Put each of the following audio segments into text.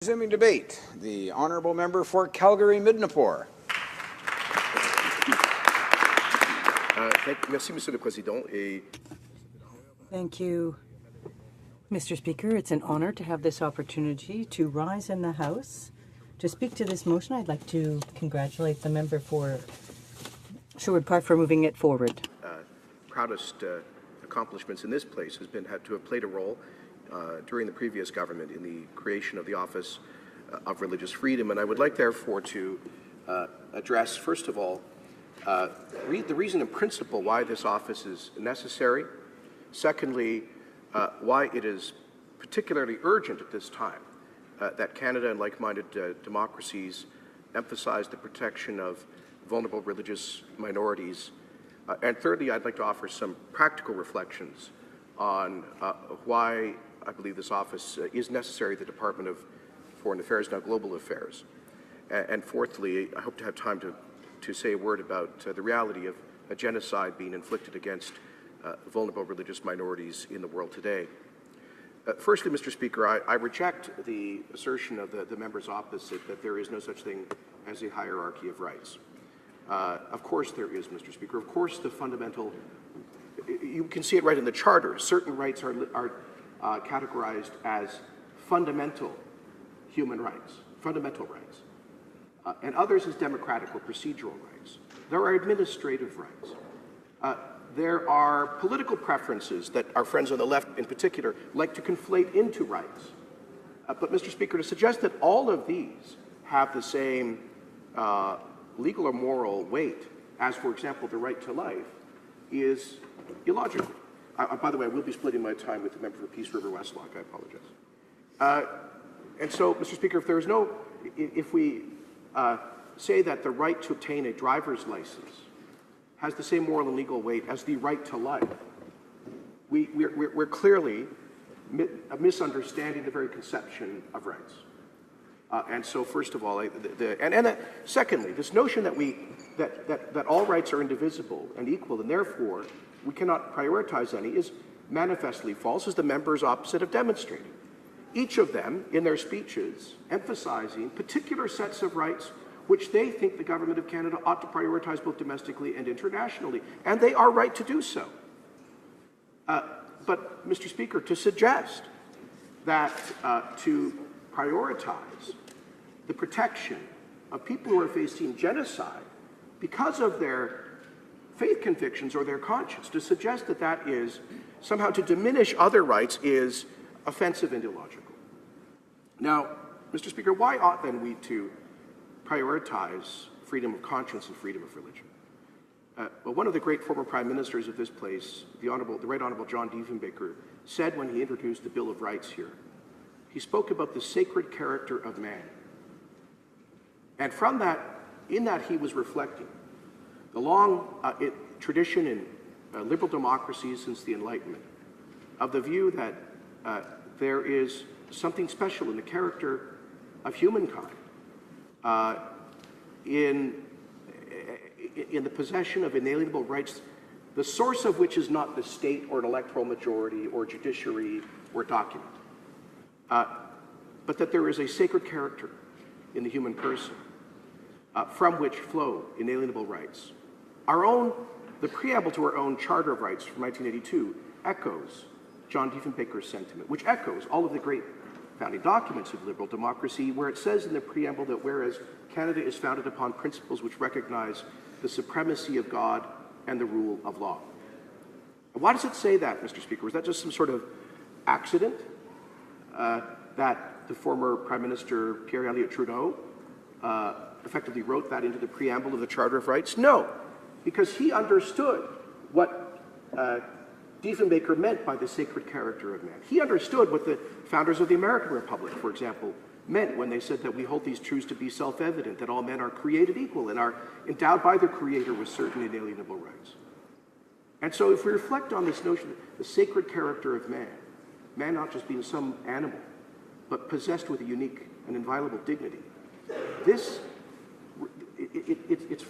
Resuming debate, the honourable member for Calgary-Midnapore. Merci, Monsieur le Président. Thank you, Mr. Speaker. It's an honour to have this opportunity to rise in the House to speak to this motion. I'd like to congratulate the member for Sherwood Park for moving it forward. Proudest accomplishments in this place has been to have played a role during the previous government in the creation of the Office of Religious Freedom. And I would like, therefore, to address, first of all, the reason and principle why this office is necessary. Secondly, why it is particularly urgent at this time that Canada and like-minded democracies emphasize the protection of vulnerable religious minorities. And thirdly, I'd like to offer some practical reflections on why I believe this office is necessary at the Department of Foreign Affairs, now Global Affairs. And fourthly, I hope to have time to say a word about the reality of a genocide being inflicted against vulnerable religious minorities in the world today. Firstly, Mr. Speaker, I reject the assertion of the members opposite that there is no such thing as a hierarchy of rights. Of course there is, Mr. Speaker. Of course the fundamental, you can see it right in the Charter, certain rights are categorized as fundamental human rights, fundamental rights, and others as democratic or procedural rights. There are administrative rights. There are political preferences that our friends on the left in particular like to conflate into rights. But Mr. Speaker, to suggest that all of these have the same legal or moral weight as, for example, the right to life is illogical. By the way, I will be splitting my time with the member for Peace River Westlock. I apologize. And so, Mr. Speaker, if we say that the right to obtain a driver's license has the same moral and legal weight as the right to life, we're clearly misunderstanding the very conception of rights. And so, first of all, secondly, this notion that all rights are indivisible and equal, and therefore we cannot prioritize any, is manifestly false, as the members opposite have demonstrated. Each of them, in their speeches, emphasizing particular sets of rights which they think the Government of Canada ought to prioritize both domestically and internationally, and they are right to do so. But, Mr. Speaker, to suggest that to prioritize the protection of people who are facing genocide because of their faith convictions or their conscience, to suggest that that is somehow to diminish other rights is offensive and illogical. Now, Mr. Speaker, why ought then we to prioritize freedom of conscience and freedom of religion? Well, one of the great former prime ministers of this place, the Right Honourable John Diefenbaker, said when he introduced the Bill of Rights here, he spoke about the sacred character of man. And from that, in that he was reflecting the long tradition in liberal democracies since the Enlightenment of the view that there is something special in the character of humankind in the possession of inalienable rights, the source of which is not the state or an electoral majority or judiciary or document, but that there is a sacred character in the human person from which flow inalienable rights. The preamble to our own Charter of Rights from 1982 echoes John Diefenbaker's sentiment, which echoes all of the great founding documents of liberal democracy, where it says in the preamble that whereas Canada is founded upon principles which recognize the supremacy of God and the rule of law. Why does it say that, Mr. Speaker? Was that just some sort of accident that the former Prime Minister Pierre Elliott Trudeau effectively wrote that into the preamble of the Charter of Rights? No, because he understood what Diefenbaker meant by the sacred character of man. He understood what the founders of the American Republic, for example, meant when they said that we hold these truths to be self-evident, that all men are created equal and are endowed by their Creator with certain inalienable rights. And so if we reflect on this notion, the sacred character of man, man not just being some animal, but possessed with a unique and inviolable dignity, it's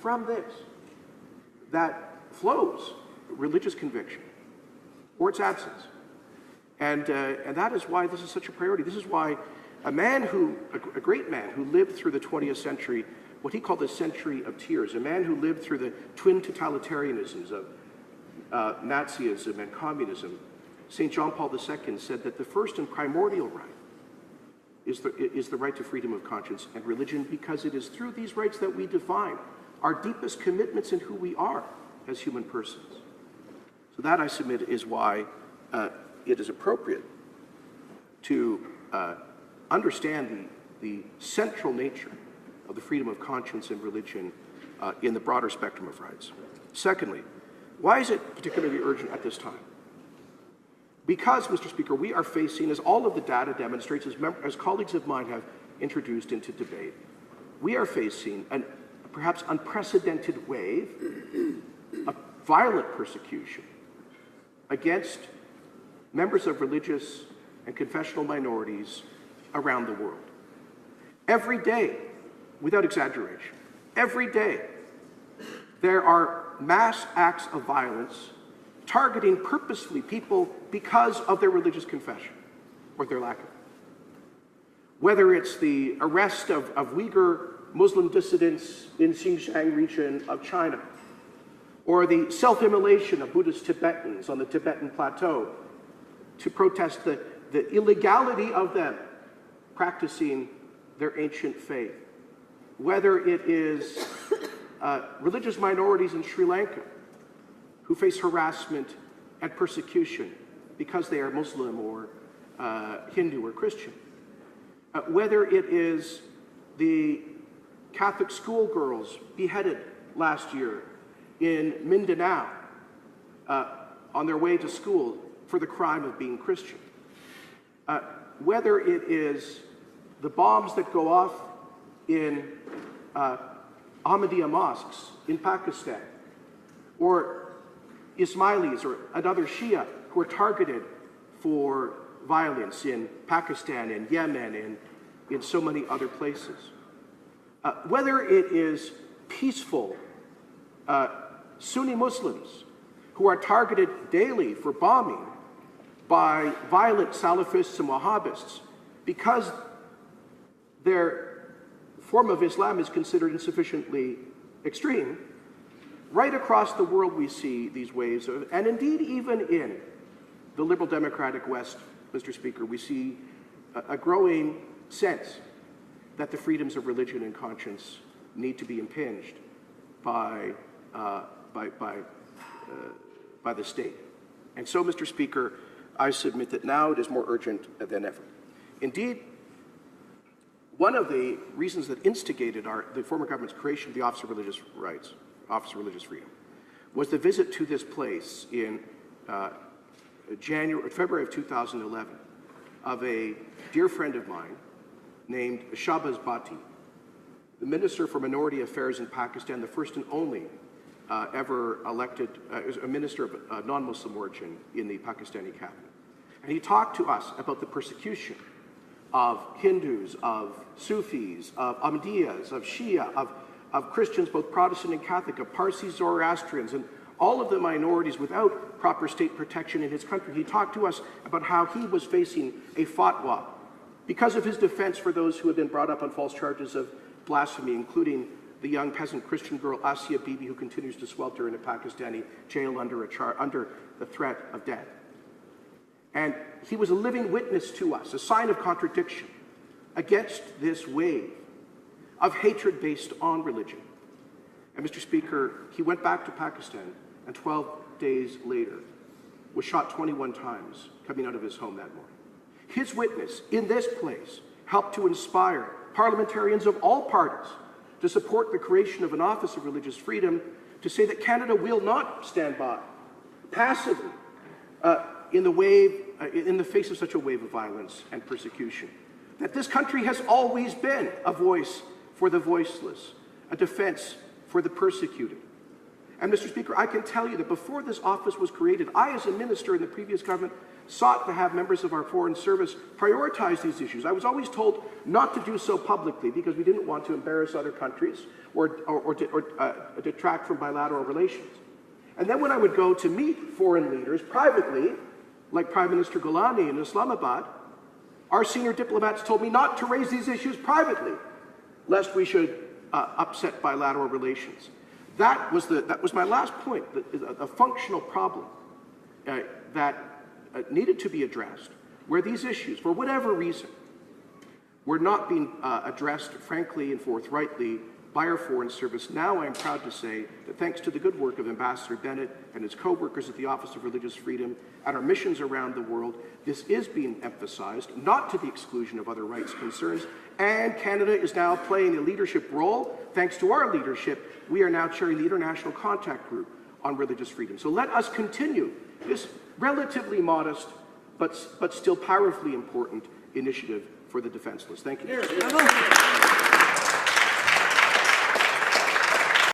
from this that flows religious conviction or its absence. And that is why this is such a priority. This is why a great man who lived through the 20th century, what he called the century of tears, a man who lived through the twin totalitarianisms of Nazism and communism. St. John Paul II said that the first and primordial right is the right to freedom of conscience and religion, because it is through these rights that we define our deepest commitments in who we are as human persons. So that, I submit, is why it is appropriate to understand the central nature of the freedom of conscience and religion in the broader spectrum of rights. Secondly, why is it particularly urgent at this time? Because, Mr. Speaker, we are facing, as all of the data demonstrates, as colleagues of mine have introduced into debate, we are facing a perhaps unprecedented wave of violent persecution against members of religious and confessional minorities around the world. Every day, without exaggeration, every day, there are mass acts of violence targeting purposefully people because of their religious confession or their lack of it. Whether it's the arrest of Uyghur Muslim dissidents in Xinjiang region of China, or the self-immolation of Buddhist Tibetans on the Tibetan plateau to protest the illegality of them practicing their ancient faith. Whether it is religious minorities in Sri Lanka who face harassment and persecution because they are Muslim or Hindu or Christian. Whether it is the Catholic schoolgirls beheaded last year in Mindanao on their way to school for the crime of being Christian. Whether it is the bombs that go off in Ahmadiyya mosques in Pakistan, or Ismailis and other Shia who are targeted for violence in Pakistan and Yemen and in so many other places. Whether it is peaceful Sunni Muslims who are targeted daily for bombing by violent Salafists and Wahhabists because their form of Islam is considered insufficiently extreme, right across the world we see these waves of, and indeed even in the liberal democratic West, Mr. Speaker, we see a growing sense that the freedoms of religion and conscience need to be impinged by the state. And so, Mr. Speaker, I submit that now it is more urgent than ever. Indeed, one of the reasons that instigated the former government's creation of the Office of Religious Rights, Office of Religious Freedom, was the visit to this place in February of 2011 of a dear friend of mine named Shahbaz Bhatti, the Minister for Minority Affairs in Pakistan, the first and only ever elected a minister of non-Muslim origin in the Pakistani cabinet. And he talked to us about the persecution of Hindus, of Sufis, of Ahmadiyyas, of Shia, of Christians, both Protestant and Catholic, of Parsi Zoroastrians, and all of the minorities without proper state protection in his country. He talked to us about how he was facing a fatwa because of his defense for those who had been brought up on false charges of blasphemy, including the young peasant Christian girl Asia Bibi, who continues to swelter in a Pakistani jail under the threat of death. And he was a living witness to us, a sign of contradiction against this wave of hatred based on religion. And Mr. Speaker, he went back to Pakistan and 12 days later was shot 21 times coming out of his home that morning. His witness in this place helped to inspire parliamentarians of all parties to support the creation of an Office of Religious Freedom, to say that Canada will not stand by passively in the face of such a wave of violence and persecution. That this country has always been a voice for the voiceless, a defense for the persecuted. And Mr. Speaker, I can tell you that before this office was created, I, as a minister in the previous government, sought to have members of our foreign service prioritize these issues. I was always told not to do so publicly because we didn't want to embarrass other countries or detract from bilateral relations. And then when I would go to meet foreign leaders privately, like Prime Minister Gilani in Islamabad, Our senior diplomats told me not to raise these issues privately, lest we should upset bilateral relations. That was my last point, a functional problem that needed to be addressed, where these issues, for whatever reason, were not being addressed frankly and forthrightly by our Foreign Service. Now I am proud to say that thanks to the good work of Ambassador Bennett and his co-workers at the Office of Religious Freedom and our missions around the world, this is being emphasized, not to the exclusion of other rights concerns, and Canada is now playing a leadership role. Thanks to our leadership, we are now chairing the International Contact Group on Religious Freedom. So let us continue this relatively modest but still powerfully important initiative for the defenseless. Thank you.